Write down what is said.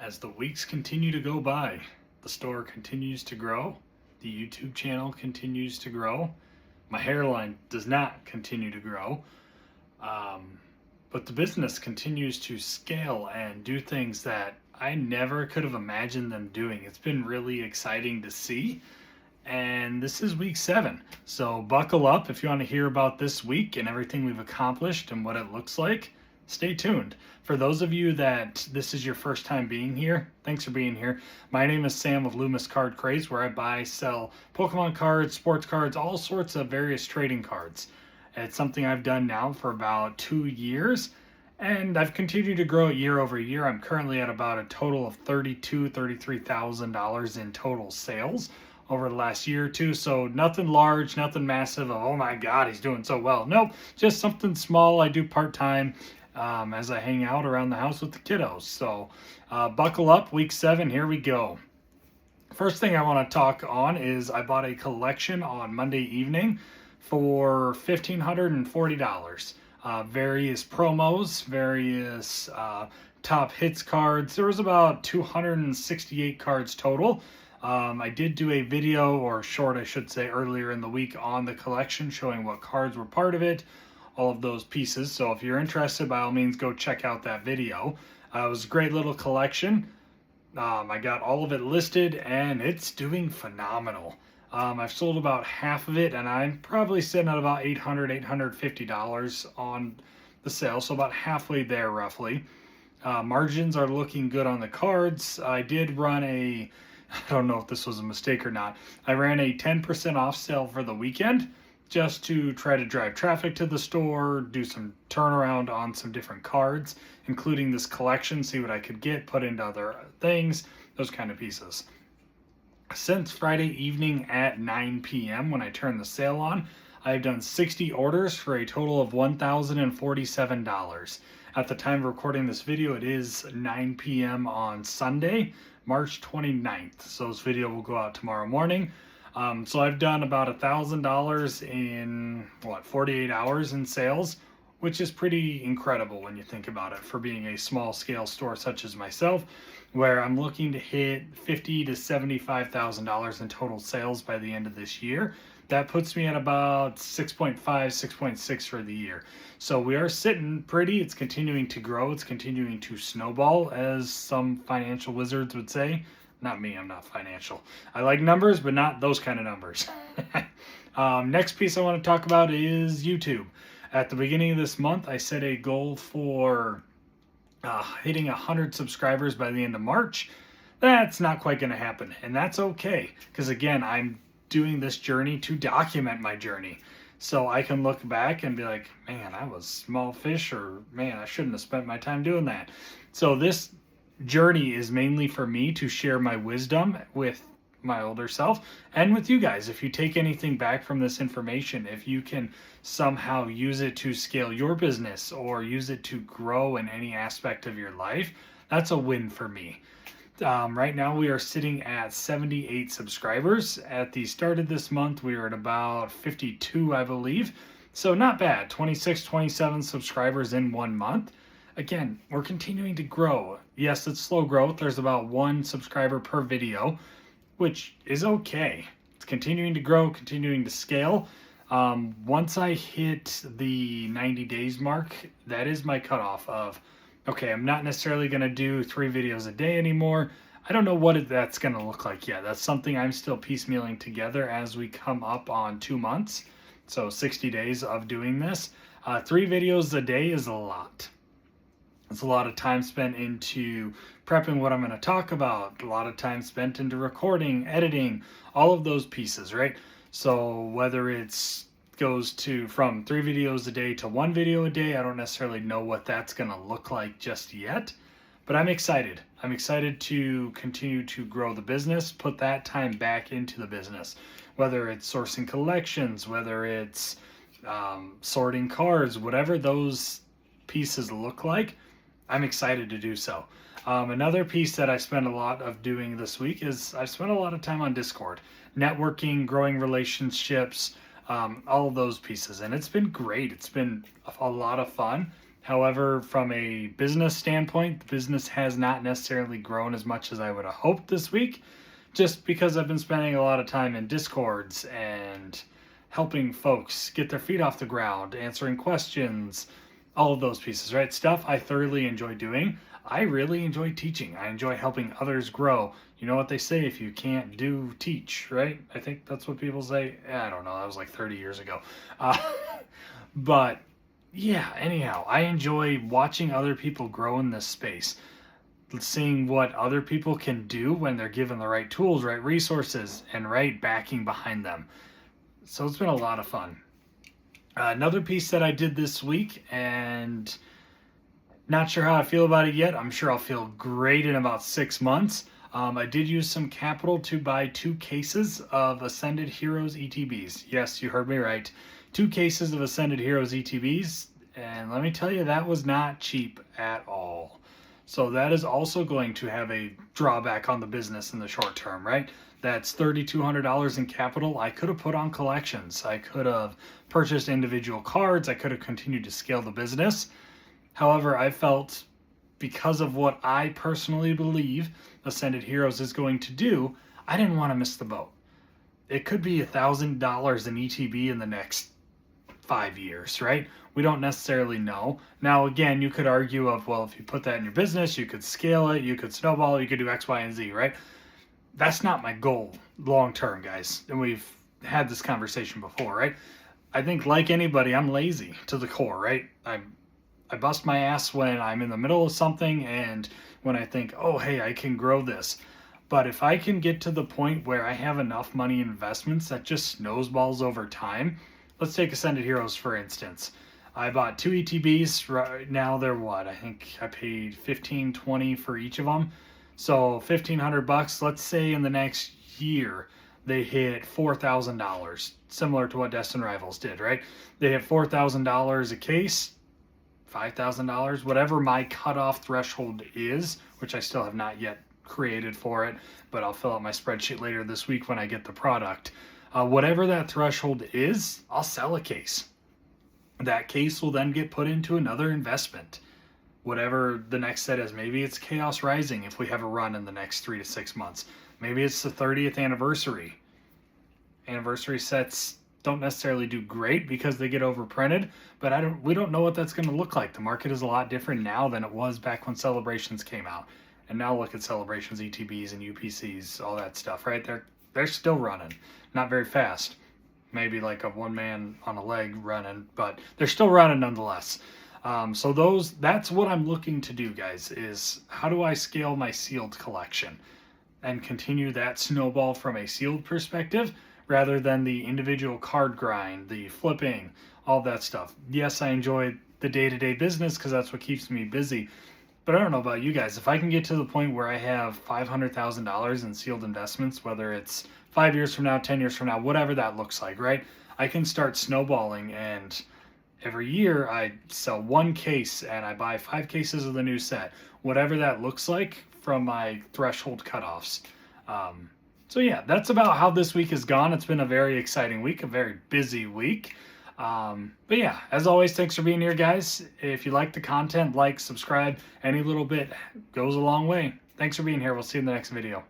As the weeks continue to go by, the store continues to grow, the YouTube channel continues to grow, my hairline does not continue to grow, um, but the business continues to scale and do things that I never could have imagined them doing. It's been really exciting to see. And this is week 7. So buckle up if you want to hear about this week and everything we've accomplished and what it looks like. Stay tuned. For those of you that this is your first time being here, thanks for being here. My name is Sam of Loomis Card Craze, where I buy, sell Pokemon cards, sports cards, all sorts of various trading cards. It's something I've done now for about 2 years, and I've continued to grow it year over year. I'm currently at about a total of $33,000 in total sales over the last year or two. So nothing large, nothing massive. Oh my God, he's doing so well. Nope, just something small I do part-time as I hang out around the house with the kiddos. So buckle up, week 7, here we go. First thing I want to talk on is I bought a collection on Monday evening for $1,540. Various promos, various top hits cards. There was about 268 cards total. I did do a video, or short I should say, earlier in the week on the collection showing what cards were part of it, all of those pieces. So if you're interested, by all means, go check out that video. It was a great little collection. I got all of it listed and it's doing phenomenal. I've sold about half of it and I'm probably sitting at about $800, $850 on the sale. So about halfway there roughly. Margins are looking good on the cards. I did run I don't know if this was a mistake or not. I ran a 10% off sale for the weekend just to try to drive traffic to the store, do some turnaround on some different cards, including this collection, see what I could get, put into other things, those kind of pieces. Since Friday evening at 9 p.m. when I turned the sale on, I've done 60 orders for a total of $1,047. At the time of recording this video, it is 9 p.m. on Sunday, March 29th. So this video will go out tomorrow morning. So I've done about $1,000 in 48 hours in sales, which is pretty incredible when you think about it for being a small scale store such as myself, where I'm looking to hit $50,000 to $75,000 in total sales by the end of this year. That puts me at about 6.5, 6.6 for the year. So we are sitting pretty. It's continuing to grow. It's continuing to snowball, as some financial wizards would say. Not me, I'm not financial. I like numbers, but not those kind of numbers. Next piece I want to talk about is YouTube. At the beginning of this month, I set a goal for hitting 100 subscribers by the end of March. That's not quite going to happen, and that's okay, because again, I'm doing this journey to document my journey. So I can look back and be like, man, I was small fish, or man, I shouldn't have spent my time doing that. So this journey is mainly for me to share my wisdom with my older self and with you guys. If you take anything back from this information, if you can somehow use it to scale your business or use it to grow in any aspect of your life, that's a win for me. Right now we are sitting at 78 subscribers. At the start of this month, we were at about 52, I believe. So not bad, 26, 27 subscribers in 1 month. Again, we're continuing to grow. Yes, it's slow growth. There's about 1 subscriber per video, which is okay. It's continuing to grow, continuing to scale. Once I hit the 90 days mark, that is my cutoff of, okay, I'm not necessarily going to do 3 videos a day anymore. I don't know what that's going to look like yet. That's something I'm still piecemealing together as we come up on 2 months. So 60 days of doing this. 3 videos a day is a lot. It's a lot of time spent into prepping what I'm going to talk about, a lot of time spent into recording, editing, all of those pieces, right? So whether it's goes to from 3 videos a day to 1 video a day, I don't necessarily know what that's going to look like just yet, but I'm excited. I'm excited to continue to grow the business, put that time back into the business, whether it's sourcing collections, whether it's sorting cards, whatever those pieces look like. I'm excited to do so. Another piece that I spent a lot of doing this week is I've spent a lot of time on Discord, networking, growing relationships, all of those pieces. And it's been great. It's been a lot of fun. However, from a business standpoint, the business has not necessarily grown as much as I would have hoped this week, just because I've been spending a lot of time in Discords and helping folks get their feet off the ground, answering questions, all of those pieces, right? Stuff I thoroughly enjoy doing. I really enjoy teaching. I enjoy helping others grow. You know what they say, if you can't do, teach, right? I think that's what people say. I don't know. That was like 30 years ago. Uh, but yeah, anyhow, I enjoy watching other people grow in this space, seeing what other people can do when they're given the right tools, right resources, and right backing behind them. So it's been a lot of fun. Another piece that I did this week, and not sure how I feel about it yet. I'm sure I'll feel great in about 6 months. I did use some capital to buy 2 cases of Ascended Heroes ETBs. Yes, you heard me right. 2 cases of Ascended Heroes ETBs. And let me tell you, that was not cheap at all. So that is also going to have a drawback on the business in the short term, right? That's $3,200 in capital I could have put on collections. I could have purchased individual cards. I could have continued to scale the business. However, I felt, because of what I personally believe Ascended Heroes is going to do, I didn't want to miss the boat. It could be $1,000 in ETB in the next 5 years, right? We don't necessarily know. Now, again, you could argue of, well, if you put that in your business, you could scale it, you could snowball it, you could do X, Y, and Z, right? That's not my goal long term, guys. And we've had this conversation before, right? I think, like anybody, I'm lazy to the core, right? I bust my ass when I'm in the middle of something and when I think, oh, hey, I can grow this. But if I can get to the point where I have enough money in investments that just snowballs over time, let's take Ascended Heroes, for instance. I bought 2 ETBs. Right now they're what? I think I paid $1,520 for each of them. So $1,500. Let's say in the next year they hit $4,000, similar to what Destined Rivals did, right? They hit $4,000 a case, $5,000, whatever my cutoff threshold is, which I still have not yet created for it, but I'll fill out my spreadsheet later this week when I get the product. Whatever that threshold is, I'll sell a case. That case will then get put into another investment. Whatever the next set is, maybe it's Chaos Rising if we have a run in the next 3 to 6 months. Maybe it's the 30th anniversary. Anniversary sets don't necessarily do great because they get overprinted, but we don't know what that's going to look like. The market is a lot different now than it was back when Celebrations came out. And now look at Celebrations, ETBs, and UPCs, all that stuff, right? They're still running, not very fast. Maybe like a one man on a leg running, but they're still running nonetheless. So that's what I'm looking to do, guys, is how do I scale my sealed collection and continue that snowball from a sealed perspective rather than the individual card grind, the flipping, all that stuff. Yes, I enjoy the day-to-day business because that's what keeps me busy. But I don't know about you guys. If I can get to the point where I have $500,000 in sealed investments, whether it's 5 years from now, 10 years from now, whatever that looks like, right? I can start snowballing, and every year I sell 1 case and I buy 5 cases of the new set, whatever that looks like from my threshold cutoffs. So yeah, that's about how this week has gone. It's been a very exciting week, a very busy week. But yeah, as always, thanks for being here, guys. If you like the content, like, subscribe. Any little bit goes a long way. Thanks for being here. We'll see you in the next video.